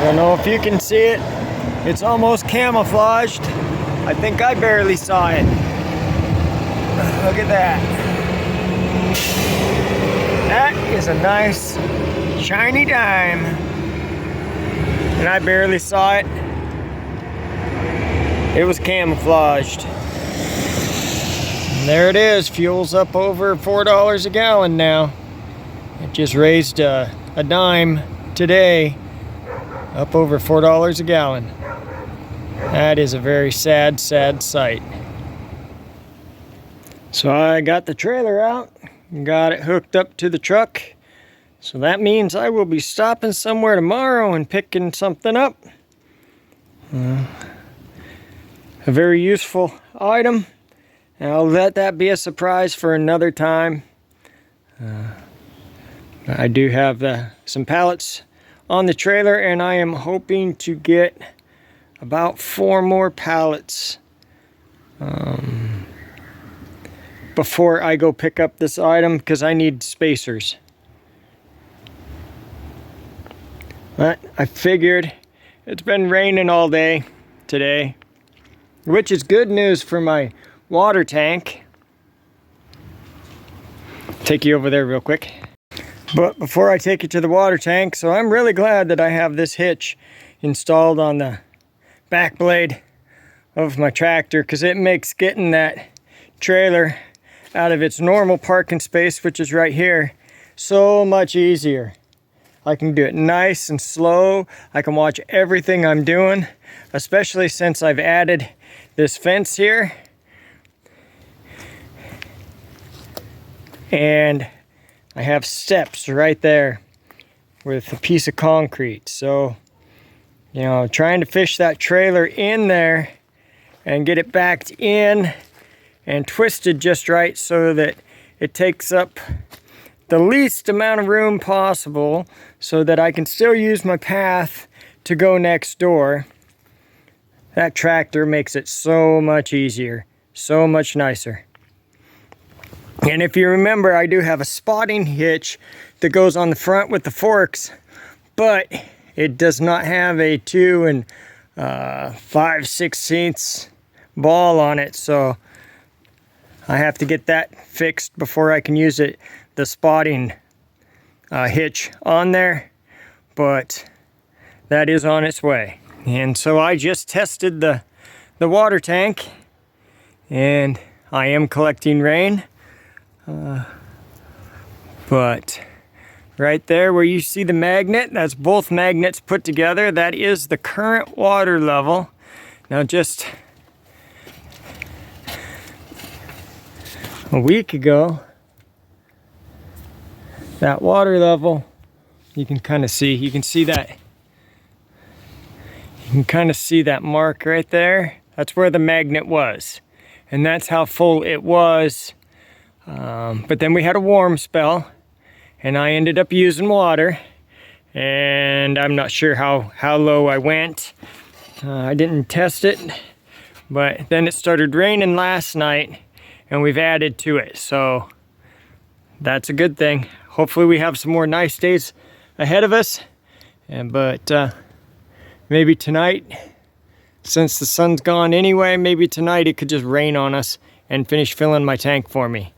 don't know if you can see it. It's almost camouflaged. I think I barely saw it. Look at that. That is a nice shiny dime. And I barely saw it. It was camouflaged. And there it is. Fuel's up over $4 a gallon now. It just raised a dime today. Up over $4 a gallon. That is a very sad, sad sight. So I got the trailer out, got it hooked up to the truck. So that means I will be stopping somewhere tomorrow and picking something up. A very useful item. And I'll let that be a surprise for another time. I do have some pallets on the trailer, and I am hoping to get about 4 more pallets before I go pick up this item, because I need spacers. But I figured it's been raining all day today, which is good news for my water tank. Take you over there real quick. But before I take you to the water tank, so I'm really glad that I have this hitch installed on the back blade of my tractor, because it makes getting that trailer out of its normal parking space, which is right here, so much easier. I can do it nice and slow. I can watch everything I'm doing, especially since I've added this fence here. And I have steps right there with a piece of concrete. So, you know, trying to fish that trailer in there and get it backed in and twisted just right so that it takes up the least amount of room possible so that I can still use my path to go next door. That tractor makes it so much easier, so much nicer. And if you remember, I do have a spotting hitch that goes on the front with the forks, but it does not have a 2 5/16 ball on it, so I have to get that fixed before I can use the spotting hitch on there, but that is on its way. And so I just tested the water tank, and I am collecting rain. But right there where you see the magnet, that's both magnets put together. That is the current water level. Now just a week ago, that water level, you can kind of see, you can kind of see that mark right there. That's where the magnet was. And that's how full it was. But then we had a warm spell, and I ended up using water, and I'm not sure how low I went. I didn't test it, but then it started raining last night, and we've added to it, so that's a good thing. Hopefully we have some more nice days ahead of us, but maybe tonight, since the sun's gone anyway, maybe tonight it could just rain on us and finish filling my tank for me.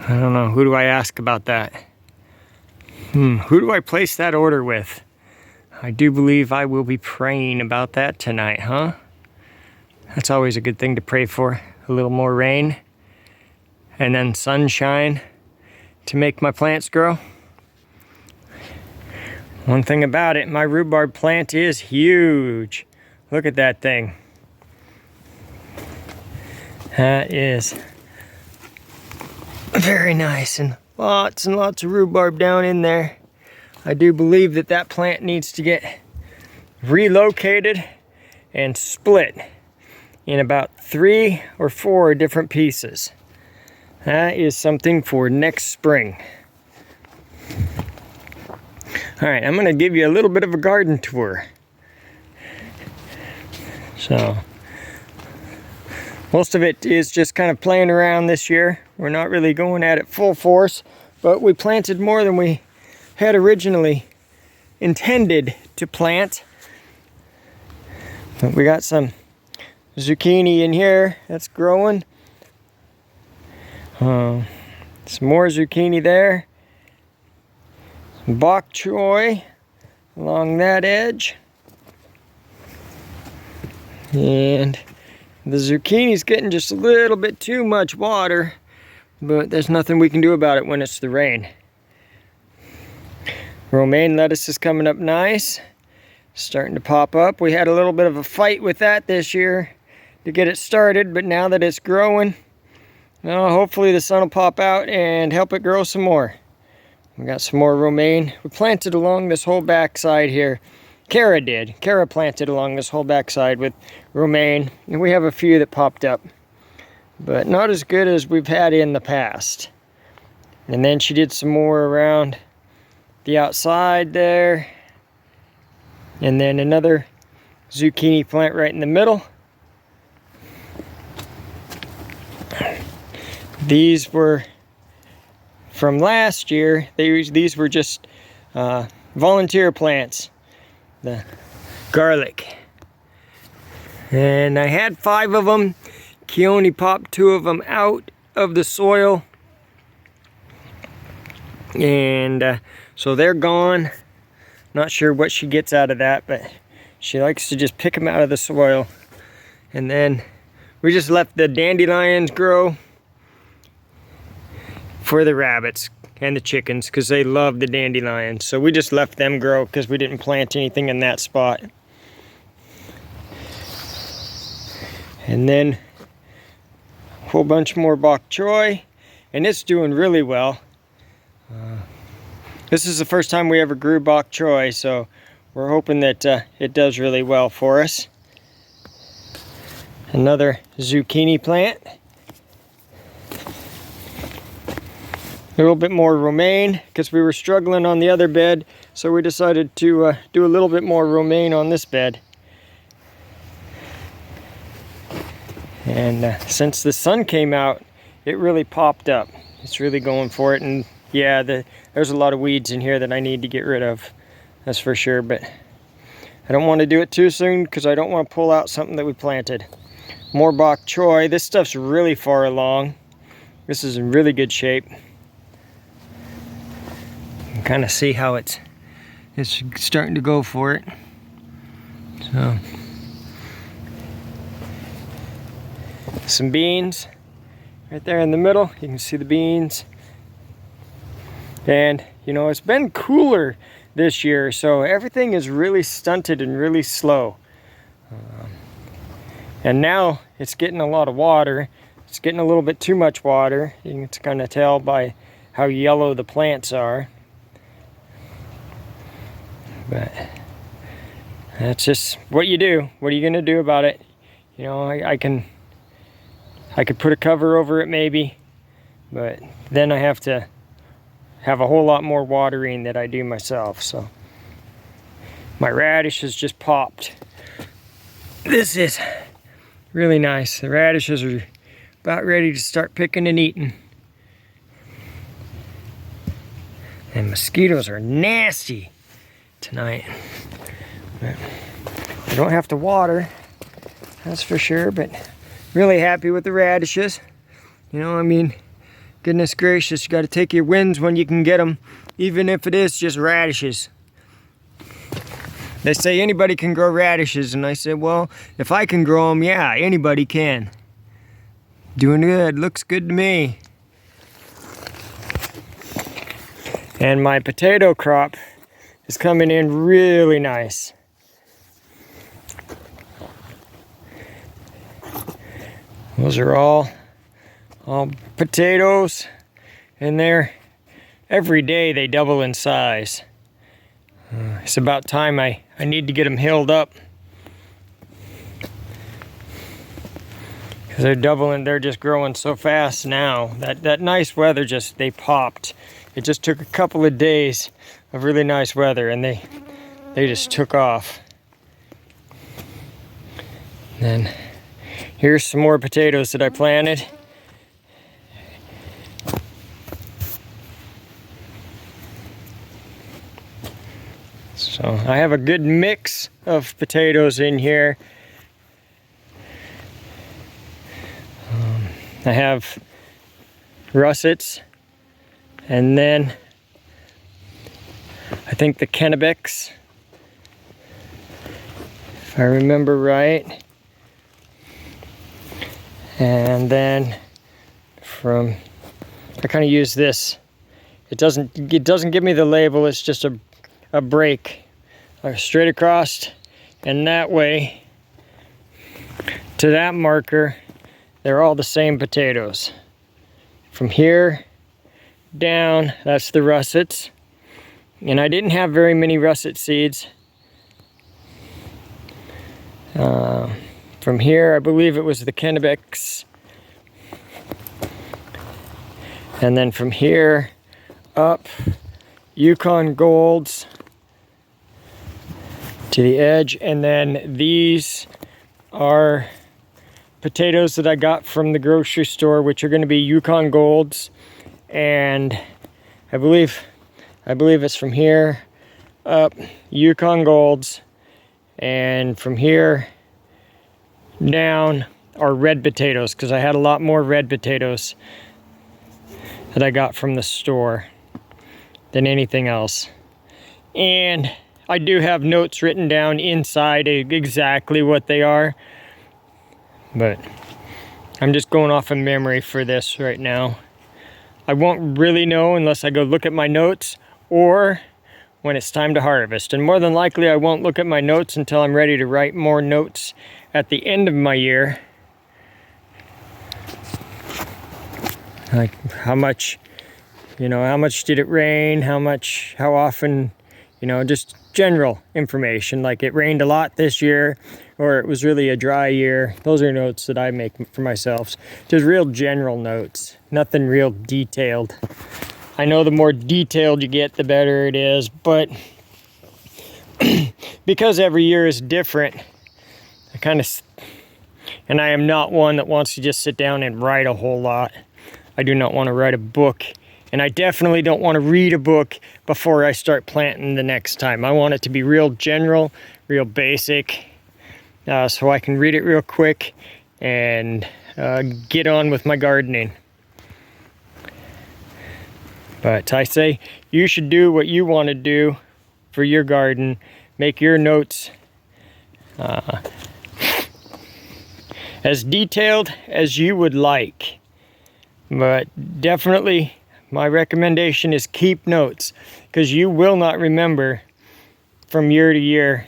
I don't know, who do I ask about that? Who do I place that order with? I do believe I will be praying about that tonight, huh? That's always a good thing to pray for. A little more rain and then sunshine to make my plants grow. One thing about it, my rhubarb plant is huge. Look at that thing. That is very nice, and lots of rhubarb down in there. I do believe that plant needs to get relocated and split in about 3 or 4 different pieces. That is something for next spring. All right, I'm gonna give you a little bit of a garden tour. So, most of it is just kind of playing around this year. We're not really going at it full force, but we planted more than we had originally intended to plant. But we got some zucchini in here that's growing. Some more zucchini there. Bok choy along that edge. And the zucchini's getting just a little bit too much water, but there's nothing we can do about it when it's the rain. Romaine lettuce is coming up nice. Starting to pop up. We had a little bit of a fight with that this year to get it started, but now that it's growing, well, hopefully the sun will pop out and help it grow some more. We got some more romaine. We planted along this whole backside here. Kara did. Kara planted along this whole backside with romaine, and we have a few that popped up, but not as good as we've had in the past. And then she did some more around the outside there. And then another zucchini plant right in the middle. These were from last year. These were just volunteer plants. The garlic. And I had 5 of them. Keone popped 2 of them out of the soil. And so they're gone. Not sure what she gets out of that, but she likes to just pick them out of the soil. And then we just left the dandelions grow for the rabbits and the chickens because they love the dandelions. So we just left them grow because we didn't plant anything in that spot. And then a whole bunch more bok choy, and it's doing really well. This is the first time we ever grew bok choy, so we're hoping that it does really well for us. Another zucchini plant. A little bit more romaine because we were struggling on the other bed, so we decided to do a little bit more romaine on this bed. And since the sun came out, it really popped up. It's really going for it, and yeah, there's a lot of weeds in here that I need to get rid of, that's for sure, but I don't want to do it too soon because I don't want to pull out something that we planted. More bok choy. This stuff's really far along. This is in really good shape. You can kind of see how it's starting to go for it. So, some beans right there in the middle. You can see the beans. And, you know, it's been cooler this year, so everything is really stunted and really slow. And now it's getting a lot of water. It's getting a little bit too much water. You can kind of tell by how yellow the plants are. But that's just what you do. What are you going to do about it? You know, I could put a cover over it maybe, but then I have to have a whole lot more watering that I do myself. So my radish has just popped. This is really nice. The radishes are about ready to start picking and eating. And mosquitoes are nasty tonight. But I don't have to water, that's for sure, but really happy with the radishes. You know, I mean, goodness gracious, you got to take your wins when you can get them, even if it is just radishes. They say anybody can grow radishes, and I said, well, if I can grow them, yeah, anybody can. Doing good, looks good to me. And my potato crop is coming in really nice. Those are all potatoes, and they're every day they double in size. It's about time I need to get them hilled up, because they're doubling. They're just growing so fast now. That nice weather they popped. It just took a couple of days of really nice weather, and they just took off. And then here's some more potatoes that I planted. So I have a good mix of potatoes in here. I have russets, and then I think the Kennebecs, if I remember right. And then I kind of use this. It doesn't give me the label. It's just a break straight across, and that way to that marker, they're all the same potatoes. From here down, that's the russets. And I didn't have very many russet seeds. From here, I believe it was the Kennebecs. And then from here up, Yukon Golds to the edge. And then these are potatoes that I got from the grocery store, which are going to be Yukon Golds. And I believe it's from here up, Yukon Golds, and from here down are red potatoes, because I had a lot more red potatoes that I got from the store than anything else. And I do have notes written down inside exactly what they are, but I'm just going off of memory for this right now. I won't really know unless I go look at my notes or when it's time to harvest. And more than likely, I won't look at my notes until I'm ready to write more notes at the end of my year. Like how much did it rain? How often, just general information. Like it rained a lot this year, or it was really a dry year. Those are notes that I make for myself. Just real general notes, nothing real detailed. I know the more detailed you get, the better it is, but because every year is different, and I am not one that wants to just sit down and write a whole lot. I do not want to write a book, and I definitely don't want to read a book before I start planting the next time. I want it to be real general, real basic, so I can read it real quick and get on with my gardening. But I say you should do what you want to do for your garden. Make your notes as detailed as you would like. But definitely my recommendation is keep notes, because you will not remember from year to year.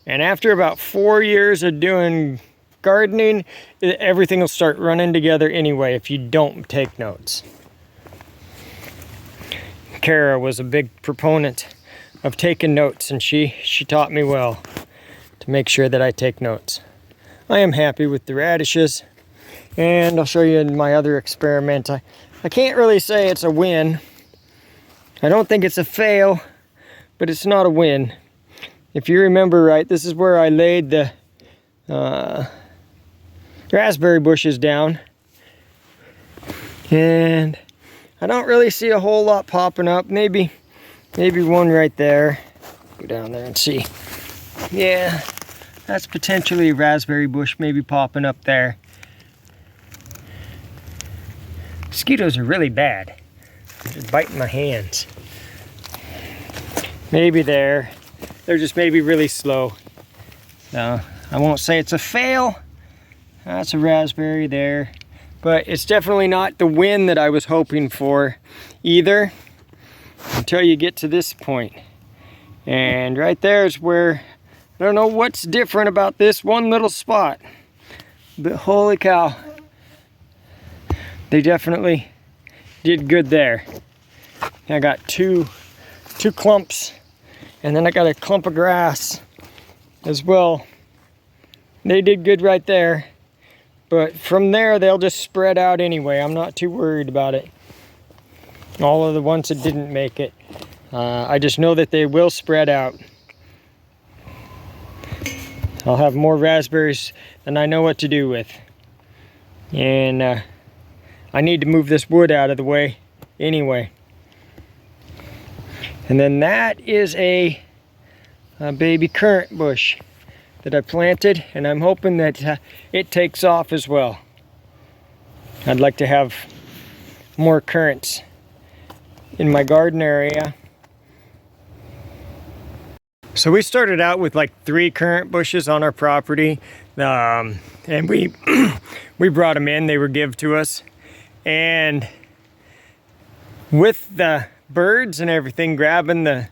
And after about 4 years of doing gardening, everything will start running together anyway if you don't take notes. Kara was a big proponent of taking notes, and she taught me well to make sure that I take notes. I am happy with the radishes, and I'll show you in my other experiment. I can't really say it's a win. I don't think it's a fail, but it's not a win. If you remember right, this is where I laid the raspberry bushes down, and I don't really see a whole lot popping up. Maybe one right there. Go down there and see. Yeah, that's potentially a raspberry bush maybe popping up there. Mosquitoes are really bad. They're biting my hands. Maybe there. They're just maybe really slow. No, I won't say it's a fail. That's a raspberry there. But it's definitely not the win that I was hoping for either, until you get to this point. And right there is where, I don't know what's different about this one little spot, but holy cow, they definitely did good there. I got two clumps, and then I got a clump of grass as well. They did good right there. But from there, they'll just spread out anyway. I'm not too worried about it. All of the ones that didn't make it. I just know that they will spread out. I'll have more raspberries than I know what to do with. And I need to move this wood out of the way anyway. And then that is a baby currant bush that I planted, and I'm hoping that it takes off as well. I'd like to have more currants in my garden area. So we started out with like 3 currant bushes on our property, and we we brought them in. They were given to us, and with the birds and everything grabbing the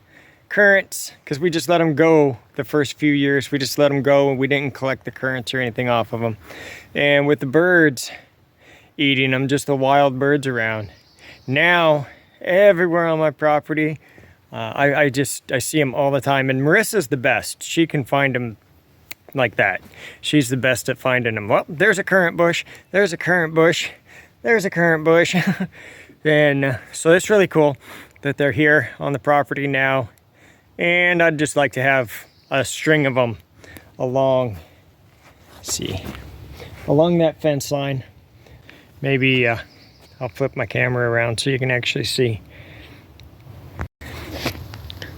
currants, because we just let them go the first few years. We just let them go and we didn't collect the currants or anything off of them. And with the birds eating them, just the wild birds around, now everywhere on my property, I see them all the time. And Marissa's the best. She can find them like that. She's the best at finding them. Well, there's a currant bush, there's a currant bush, there's a currant bush. And so it's really cool that they're here on the property now. And I'd just like to have a string of them along, along that fence line. Maybe I'll flip my camera around so you can actually see.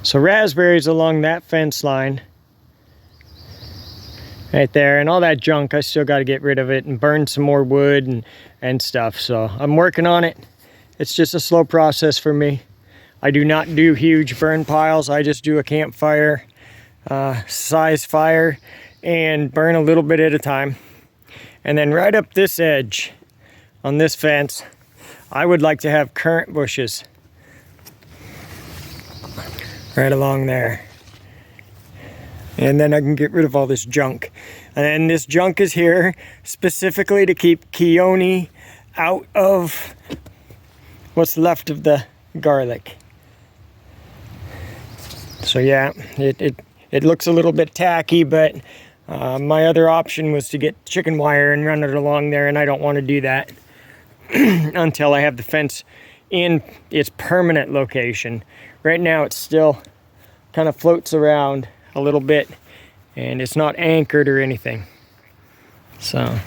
So raspberries along that fence line right there, and all that junk, I still got to get rid of it and burn some more wood and stuff. So I'm working on it. It's just a slow process for me. I do not do huge burn piles. I just do a campfire size fire and burn a little bit at a time. And then right up this edge on this fence, I would like to have currant bushes right along there. And then I can get rid of all this junk. And then this junk is here specifically to keep Keone out of what's left of the garlic. So yeah, it looks a little bit tacky, but my other option was to get chicken wire and run it along there, and I don't want to do that until I have the fence in its permanent location. Right now it still kind of floats around a little bit, and it's not anchored or anything. So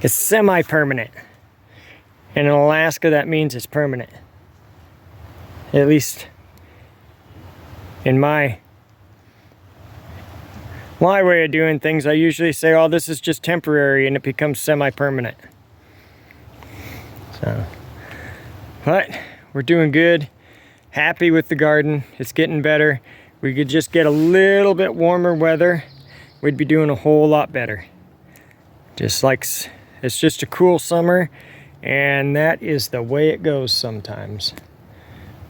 it's semi-permanent. And in Alaska, that means it's permanent. At least in my way of doing things, I usually say, oh, this is just temporary, and it becomes semi-permanent. So, but we're doing good. Happy with the garden. It's getting better. We could just get a little bit warmer weather, we'd be doing a whole lot better. Just like, it's just a cool summer, and that is the way it goes sometimes.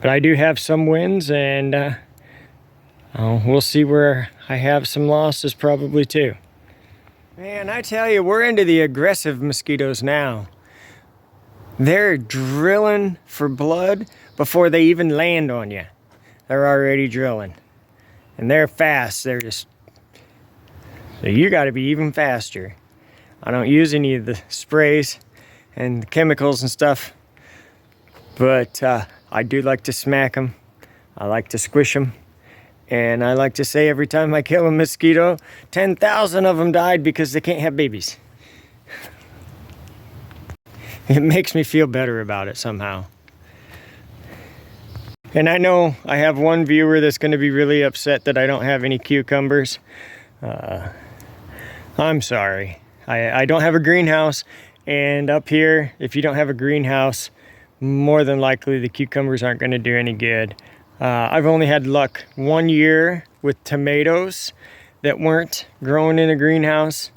But I do have some wins, and we'll see where I have some losses probably too. Man, I tell you, we're into the aggressive mosquitoes now. They're drilling for blood before they even land on you. They're already drilling. And they're fast. They're just... So you got to be even faster. I don't use any of the sprays and the chemicals and stuff. But I do like to smack them. I like to squish them. And I like to say every time I kill a mosquito, 10,000 of them died because they can't have babies. It makes me feel better about it somehow. And I know I have one viewer that's going to be really upset that I don't have any cucumbers. I'm sorry. I don't have a greenhouse. And up here, if you don't have a greenhouse, more than likely the cucumbers aren't going to do any good. I've only had luck one year with tomatoes that weren't growing in a greenhouse.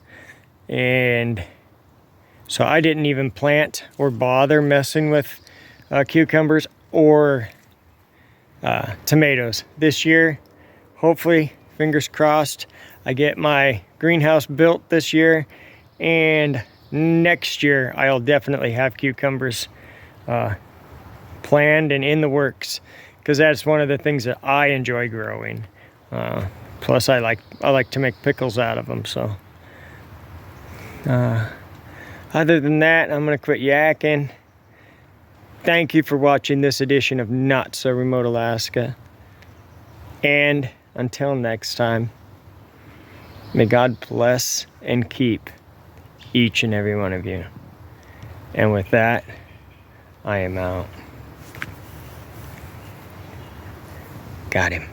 And so I didn't even plant or bother messing with cucumbers or tomatoes. This year, hopefully, fingers crossed, I get my greenhouse built this year, and next year I'll definitely have cucumbers planned and in the works, because that's one of the things that I enjoy growing. Plus I like to make pickles out of them. So other than that, I'm gonna quit yakking. Thank you for watching this edition of Not So Remote Alaska. And until next time, may God bless and keep each and every one of you. And with that, I am out. Got him.